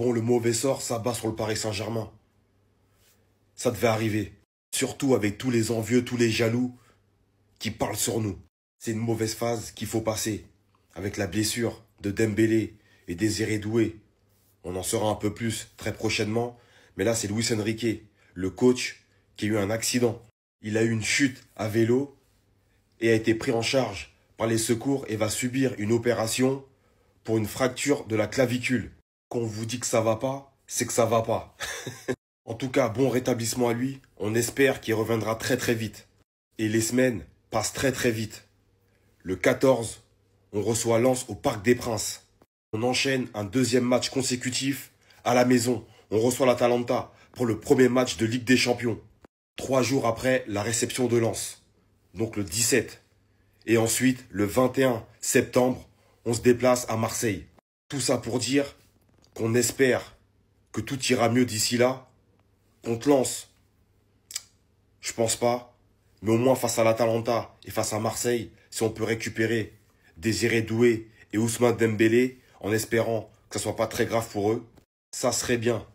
Bon, le mauvais sort s'abat sur le Paris Saint-Germain. Ça devait arriver. Surtout avec tous les envieux, tous les jaloux qui parlent sur nous. C'est une mauvaise phase qu'il faut passer. Avec la blessure de Dembélé et Désiré Doué. On en saura un peu plus très prochainement. Mais là, c'est Luis Enrique, le coach, qui a eu un accident. Il a eu une chute à vélo et a été pris en charge par les secours et va subir une opération pour une fracture de la clavicule. Quand on vous dit que ça va pas, c'est que ça va pas. En tout cas, bon rétablissement à lui. On espère qu'il reviendra très très vite. Et les semaines passent très très vite. Le 14, on reçoit Lens au Parc des Princes. On enchaîne un deuxième match consécutif à la maison. On reçoit l'Atalanta pour le premier match de Ligue des Champions. 3 jours après la réception de Lens. Donc le 17. Et ensuite, le 21 septembre, on se déplace à Marseille. Tout ça pour dire qu'on espère que tout ira mieux d'ici là. Contre Lens, je pense pas. Mais au moins face à l'Atalanta et face à Marseille, si on peut récupérer Désiré Doué et Ousmane Dembélé, en espérant que ça soit pas très grave pour eux, ça serait bien.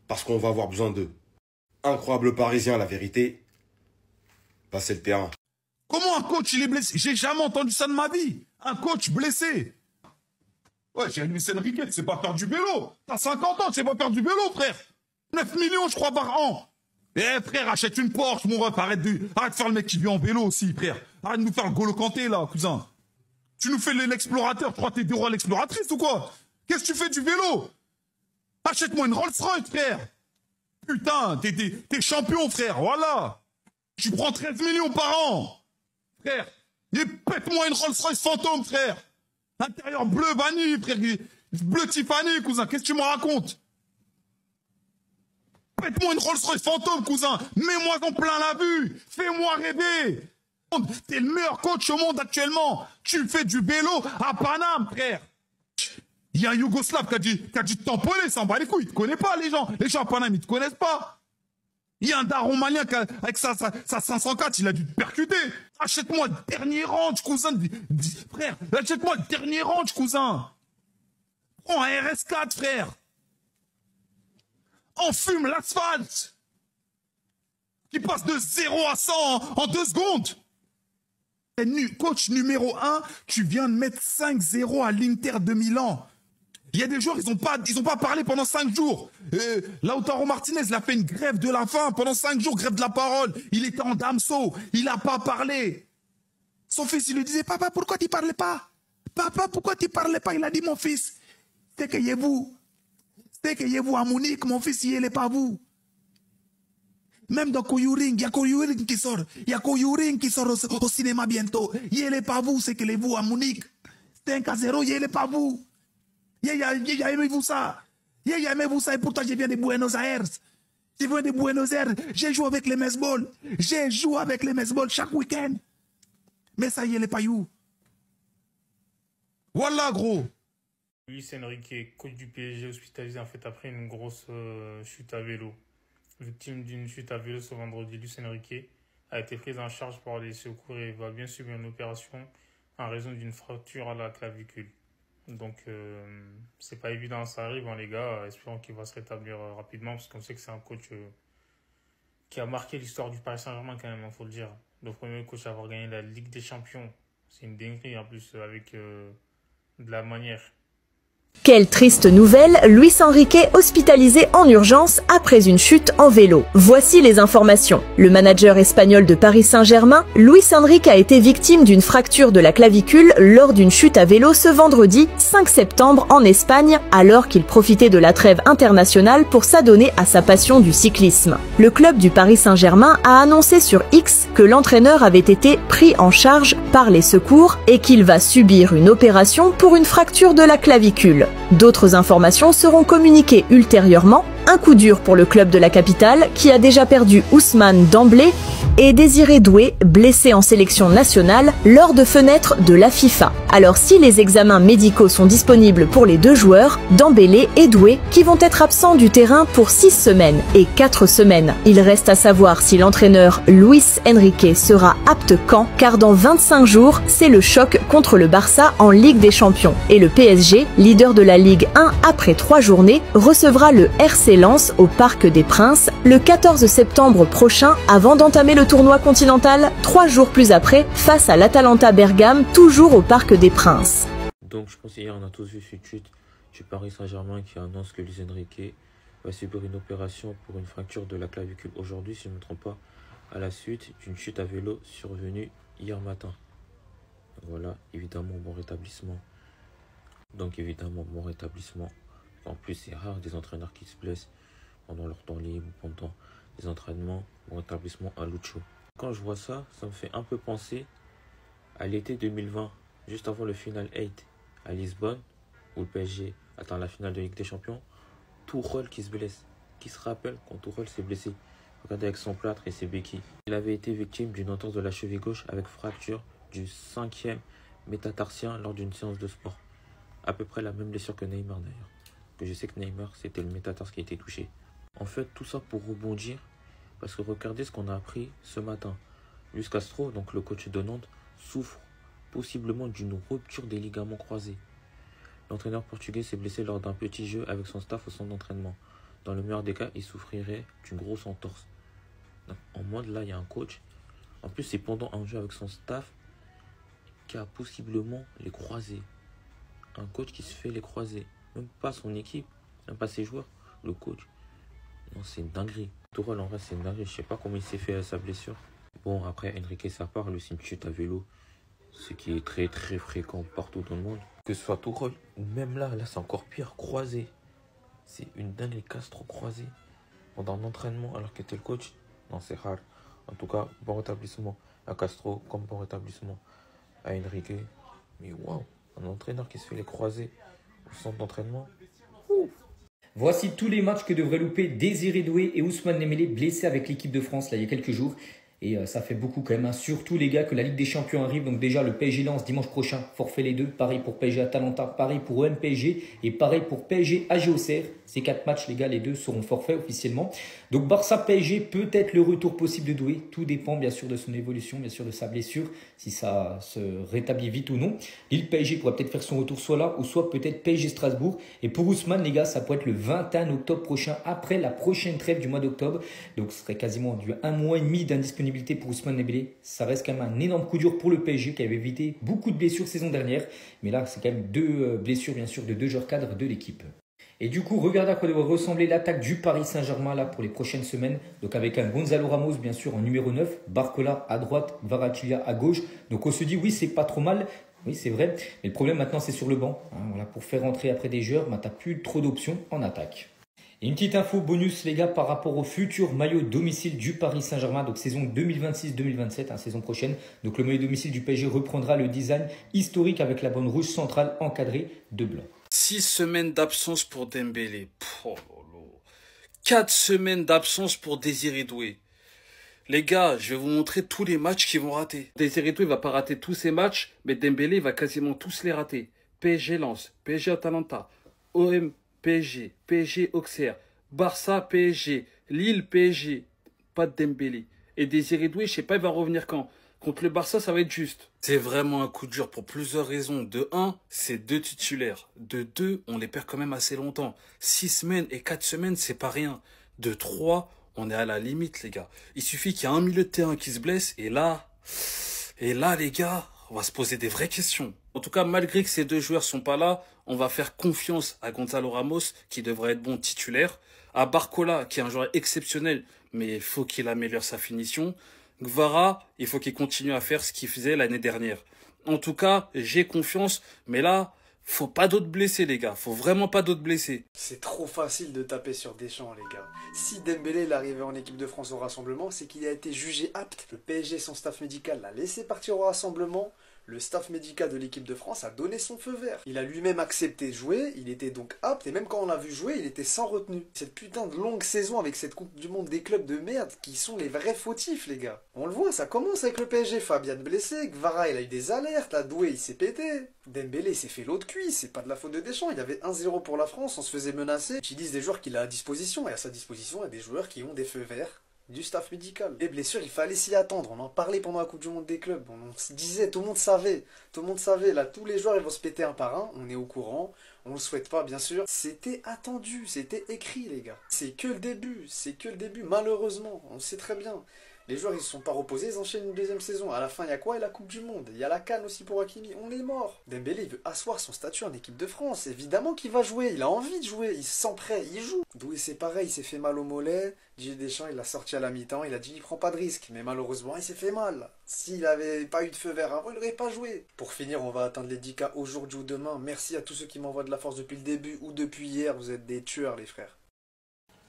Parce qu'on va avoir besoin d'eux. Incroyable Parisien, la vérité. Passer le terrain. Comment un coach il est blessé? J'ai jamais entendu ça de ma vie. Un coach blessé. Ouais, j'ai Luis Enrique, c'est pas faire du vélo. T'as 50 ans, c'est pas faire du vélo, frère. 9 millions, je crois, par an. Eh, frère, achète une Porsche, mon ref. Arrête de faire le mec qui vit en vélo aussi, frère. Arrête de nous faire le Golo Kanté, là, cousin. Tu nous fais l'explorateur. Tu crois que t'es des rois l'exploratrice ou quoi? Qu'est-ce que tu fais du vélo? Achète-moi une Rolls-Royce, frère. Putain, t'es champion, frère, voilà. Tu prends 13 millions par an. Frère, et pète-moi une Rolls-Royce fantôme, frère. Intérieur bleu vanille, frère. Bleu Tiffany, cousin, qu'est-ce que tu me racontes? Pète-moi une Rolls-Royce fantôme, cousin. Mets-moi en plein la vue. Fais-moi rêver. T'es le meilleur coach au monde actuellement. Tu fais du vélo à Paname, frère. Il y a un Yougoslave qui a dû te tamponner, ça en bat les couilles. Il te connaît pas, les gens. Les gens à Paname, ils te connaissent pas. Il y a un daron malien qui avec sa 504, il a dû te percuter. Achète-moi le dernier ranch, cousin. Frère, achète-moi le dernier ranch, cousin. Prends un RS4, frère. Enfume l'asphalte. Qui passe de 0 à 100 en 2 secondes. Coach numéro 1, tu viens de mettre 5-0 à l'Inter de Milan. Il y a des joueurs, ils ont pas parlé pendant 5 jours. Lautaro Martinez, il a fait une grève de la faim pendant 5 jours, grève de la parole. Il était en damso, il n'a pas parlé. Son fils, il lui disait, papa, pourquoi tu parlais pas? Papa, pourquoi tu parlais pas? Il a dit, mon fils, c'est que vous à Munich, mon fils, il n'est pas vous. Même dans Koyuring, il y a Koyuring qui sort. Il y a Koyuring qui sort au cinéma bientôt. Il n'est pas vous, c'est que les vous à Munich. 5-0, il n'est pas vous. Il a aimé vous ça. Il a aimé vous ça et pourtant je viens de Buenos Aires. Je viens de Buenos Aires. J'ai joué avec les Mesbol. J'ai joué avec les Mesbol chaque week-end. Mais ça, il n'est pas you. Voilà, gros. Luis Enrique, coach du PSG, hospitalisé en fait après une grosse chute à vélo. Victime d'une chute à vélo ce vendredi, Luis Enrique a été pris en charge par les secours et va bien subir une opération en raison d'une fracture à la clavicule. Donc, c'est pas évident, ça arrive, hein, les gars. Espérons qu'il va se rétablir rapidement parce qu'on sait que c'est un coach qui a marqué l'histoire du Paris Saint-Germain quand même, il faut le dire. Le premier coach à avoir gagné la Ligue des Champions. C'est une dinguerie en plus avec de la manière. Quelle triste nouvelle, Luis Enrique hospitalisé en urgence après une chute en vélo. Voici les informations. Le manager espagnol de Paris Saint-Germain, Luis Enrique a été victime d'une fracture de la clavicule lors d'une chute à vélo ce vendredi 5 septembre en Espagne, alors qu'il profitait de la trêve internationale pour s'adonner à sa passion du cyclisme. Le club du Paris Saint-Germain a annoncé sur X que l'entraîneur avait été pris en charge par les secours et qu'il va subir une opération pour une fracture de la clavicule. D'autres informations seront communiquées ultérieurement, Un coup dur pour le club de la capitale qui a déjà perdu Ousmane d'emblée et Désiré Doué, blessé en sélection nationale lors de fenêtres de la FIFA. Alors si les examens médicaux sont disponibles pour les deux joueurs, Dembélé et Doué, qui vont être absents du terrain pour 6 semaines et 4 semaines. Il reste à savoir si l'entraîneur Luis Enrique sera apte quand, car dans 25 jours, c'est le choc contre le Barça en Ligue des Champions. Et le PSG, leader de la Ligue 1 après 3 journées, recevra le RC Lens au Parc des Princes le 14 septembre prochain avant d'entamer le tournoi continental 3 jours plus après face à l'Atalanta Bergame, toujours au Parc des Princes. Donc je pense qu'hier on a tous vu cette chute du Paris Saint-Germain qui annonce que Luis Enrique va subir une opération pour une fracture de la clavicule aujourd'hui, si je ne me trompe pas, à la suite d'une chute à vélo survenue hier matin. Voilà, évidemment bon rétablissement. Donc évidemment bon rétablissement. En plus c'est rare des entraîneurs qui se blessent pendant leur temps libre, pendant les entraînements. Bon rétablissement à Lucho. Quand je vois ça, ça me fait un peu penser à l'été 2020, juste avant le Final 8 à Lisbonne, où le PSG atteint la finale de Ligue des Champions. Tuchel qui se blesse. Qui se rappelle quand Tuchel s'est blessé? Regardez avec son plâtre et ses béquilles. Il avait été victime d'une entorse de la cheville gauche avec fracture du 5e métatarsien lors d'une séance de sport. À peu près la même blessure que Neymar d'ailleurs. Que je sais que Neymar, c'était le métatarse qui a été touché. En fait, tout ça pour rebondir, parce que regardez ce qu'on a appris ce matin. Luis Castro, donc le coach de Nantes, souffre possiblement d'une rupture des ligaments croisés. L'entraîneur portugais s'est blessé lors d'un petit jeu avec son staff au centre d'entraînement. Dans le meilleur des cas, il souffrirait d'une grosse entorse. Donc, en mode là, il y a un coach. En plus, c'est pendant un jeu avec son staff qui a possiblement les croisés. Un coach qui se fait les croisés. Même pas son équipe, même pas ses joueurs, le coach. Non, c'est une dinguerie. Tuchel, en vrai, c'est une dinguerie. Je sais pas comment il s'est fait sa blessure. Bon, après, Enrique, ça part. Lui, c'est une chute à vélo. Ce qui est très, très fréquent partout dans le monde. Que ce soit Tuchel ou même là, c'est encore pire, croisé. C'est une dinguerie, Castro croisé. Pendant un entraînement, alors qu'il était le coach. Non, c'est rare. En tout cas, bon rétablissement à Castro, comme bon rétablissement à Enrique. Mais waouh, un entraîneur qui se fait les croisés au centre d'entraînement. Voici tous les matchs que devraient louper Désiré Doué et Ousmane Dembélé blessés avec l'équipe de France là, il y a quelques jours. Et ça fait beaucoup quand même, hein. Surtout les gars que la Ligue des Champions arrive. Donc déjà le PSG Lens dimanche prochain, forfait les deux. Pareil pour PSG Atalanta, pareil pour OM PSG et pareil pour PSG AG Auxerre. Ces 4 matchs les gars, les deux seront forfaits officiellement. Donc Barça PSG, peut-être le retour possible de Doué. Tout dépend bien sûr de son évolution, bien sûr de sa blessure, si ça se rétablit vite ou non. Lille PSG pourrait peut-être faire son retour soit là ou soit peut-être PSG Strasbourg. Et pour Ousmane les gars, ça pourrait être le 21 octobre prochain, après la prochaine trêve du mois d'octobre. Donc ce serait quasiment du 1 mois et demi d'indisponibilité pour Ousmane Dembélé. Ça reste quand même un énorme coup dur pour le PSG qui avait évité beaucoup de blessures saison dernière. Mais là, c'est quand même 2 blessures, bien sûr, de 2 joueurs cadres de l'équipe. Et du coup, regardez à quoi devrait ressembler l'attaque du Paris Saint-Germain là pour les prochaines semaines. Donc avec un Gonzalo Ramos, bien sûr, en numéro 9, Barcola à droite, Kvaratskhelia à gauche. Donc on se dit, oui, c'est pas trop mal. Oui, c'est vrai. Mais le problème maintenant, c'est sur le banc. Hein, voilà, pour faire rentrer après des joueurs, tu n'as plus trop d'options en attaque. Et une petite info bonus les gars par rapport au futur maillot domicile du Paris Saint-Germain, donc saison 2026-2027, hein, saison prochaine. Donc le maillot domicile du PSG reprendra le design historique avec la bande rouge centrale encadrée de blanc. 6 semaines d'absence pour Dembélé. 4 semaines d'absence pour Désiré Doué. Les gars, je vais vous montrer tous les matchs qu'ils vont rater. Désiré Doué va pas rater tous ses matchs, mais Dembélé va quasiment tous les rater. PSG Lens, PSG Atalanta, OM PSG, PSG Auxerre, Barça PSG, Lille PSG, pas de Dembélé. Et Désiré Doué, je sais pas, il va revenir quand? Contre le Barça, ça va être juste. C'est vraiment un coup dur pour plusieurs raisons. De 1, c'est 2 titulaires. De 2, on les perd quand même assez longtemps. 6 semaines et 4 semaines, c'est pas rien. De 3, on est à la limite, les gars. Il suffit qu'il y ait un milieu de terrain qui se blesse. Et là, les gars, on va se poser des vraies questions. En tout cas, malgré que ces 2 joueurs sont pas là, on va faire confiance à Gonzalo Ramos, qui devrait être bon titulaire. À Barcola, qui est un joueur exceptionnel, mais il faut qu'il améliore sa finition. Gvara, il faut qu'il continue à faire ce qu'il faisait l'année dernière. En tout cas, j'ai confiance, mais là, faut pas d'autres blessés, les gars. Faut vraiment pas d'autres blessés. C'est trop facile de taper sur Deschamps, les gars. Si Dembélé est arrivé en équipe de France au rassemblement, c'est qu'il a été jugé apte. Le PSG, son staff médical, l'a laissé partir au rassemblement. Le staff médical de l'équipe de France a donné son feu vert. Il a lui-même accepté de jouer, il était donc apte, et même quand on l'a vu jouer, il était sans retenue. Cette putain de longue saison avec cette Coupe du Monde des clubs de merde qui sont les vrais fautifs, les gars. On le voit, ça commence avec le PSG, Fabian blessé, Gvara il a eu des alertes, la Doué il s'est pété, Dembélé s'est fait l'eau de cuisse, c'est pas de la faute de Deschamps, il y avait 1-0 pour la France, on se faisait menacer. Il utilise des joueurs qu'il a à disposition, et à sa disposition il y a des joueurs qui ont des feux verts du staff médical. Les blessures, il fallait s'y attendre. On en parlait pendant la Coupe du Monde des clubs. On se disait, tout le monde savait. Tout le monde savait. Là, tous les joueurs, ils vont se péter un par un. On est au courant. On le souhaite pas, bien sûr. C'était attendu. C'était écrit, les gars. C'est que le début. C'est que le début. Malheureusement. On le sait très bien. Les joueurs, ils se sont pas reposés, ils enchaînent une deuxième saison. À la fin, il y a quoi? Il y a la Coupe du Monde. Il y a la CAN aussi pour Hakimi. On est mort. Dembélé, il veut asseoir son statut en équipe de France. Évidemment qu'il va jouer. Il a envie de jouer. Il se sent prêt. Il joue. Doué, c'est pareil. Il s'est fait mal au mollet. Didier Deschamps, il l'a sorti à la mi-temps. Il a dit, il prend pas de risque. Mais malheureusement, il s'est fait mal. S'il avait pas eu de feu vert avant, il n'aurait pas joué. Pour finir, on va atteindre les 10K aujourd'hui ou demain. Merci à tous ceux qui m'envoient de la force depuis le début ou depuis hier. Vous êtes des tueurs, les frères.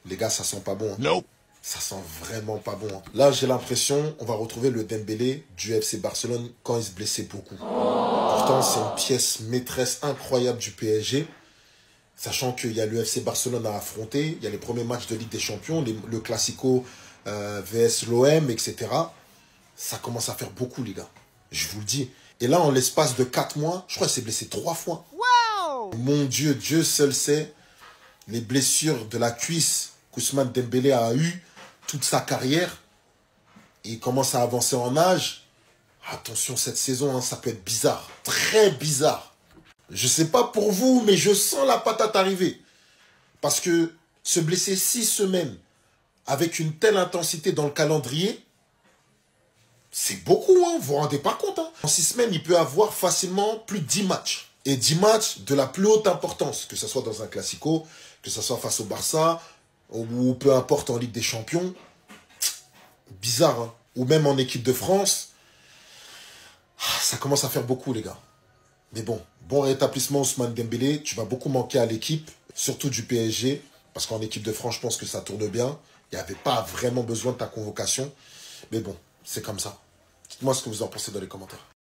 Les gars, ça sent pas bon. Nope. Ça sent vraiment pas bon. Là, j'ai l'impression on va retrouver le Dembélé du FC Barcelone quand il se blessait beaucoup. Pourtant, c'est une pièce maîtresse incroyable du PSG. Sachant qu'il y a le FC Barcelone à affronter. Il y a les premiers matchs de Ligue des Champions, le Classico vs l'OM, etc. Ça commence à faire beaucoup, les gars. Je vous le dis. Et là, en l'espace de 4 mois, je crois qu'il s'est blessé 3 fois. Wow. Mon Dieu, Dieu seul sait les blessures de la cuisse qu'Ousmane Dembélé a eues toute sa carrière. Il commence à avancer en âge. Attention, cette saison, hein, ça peut être bizarre. Très bizarre. Je sais pas pour vous, mais je sens la patate arriver. Parce que se blesser 6 semaines avec une telle intensité dans le calendrier, c'est beaucoup, hein, vous vous rendez pas compte. Hein. En 6 semaines, il peut avoir facilement plus de 10 matchs. Et 10 matchs de la plus haute importance, que ce soit dans un Classico, que ce soit face au Barça, ou peu importe en Ligue des Champions. Bizarre, hein. Ou même en équipe de France. Ça commence à faire beaucoup, les gars. Mais bon, bon rétablissement Ousmane Dembélé. Tu vas beaucoup manquer à l'équipe, surtout du PSG. Parce qu'en équipe de France, je pense que ça tourne bien. Il n'y avait pas vraiment besoin de ta convocation. Mais bon, c'est comme ça. Dites-moi ce que vous en pensez dans les commentaires.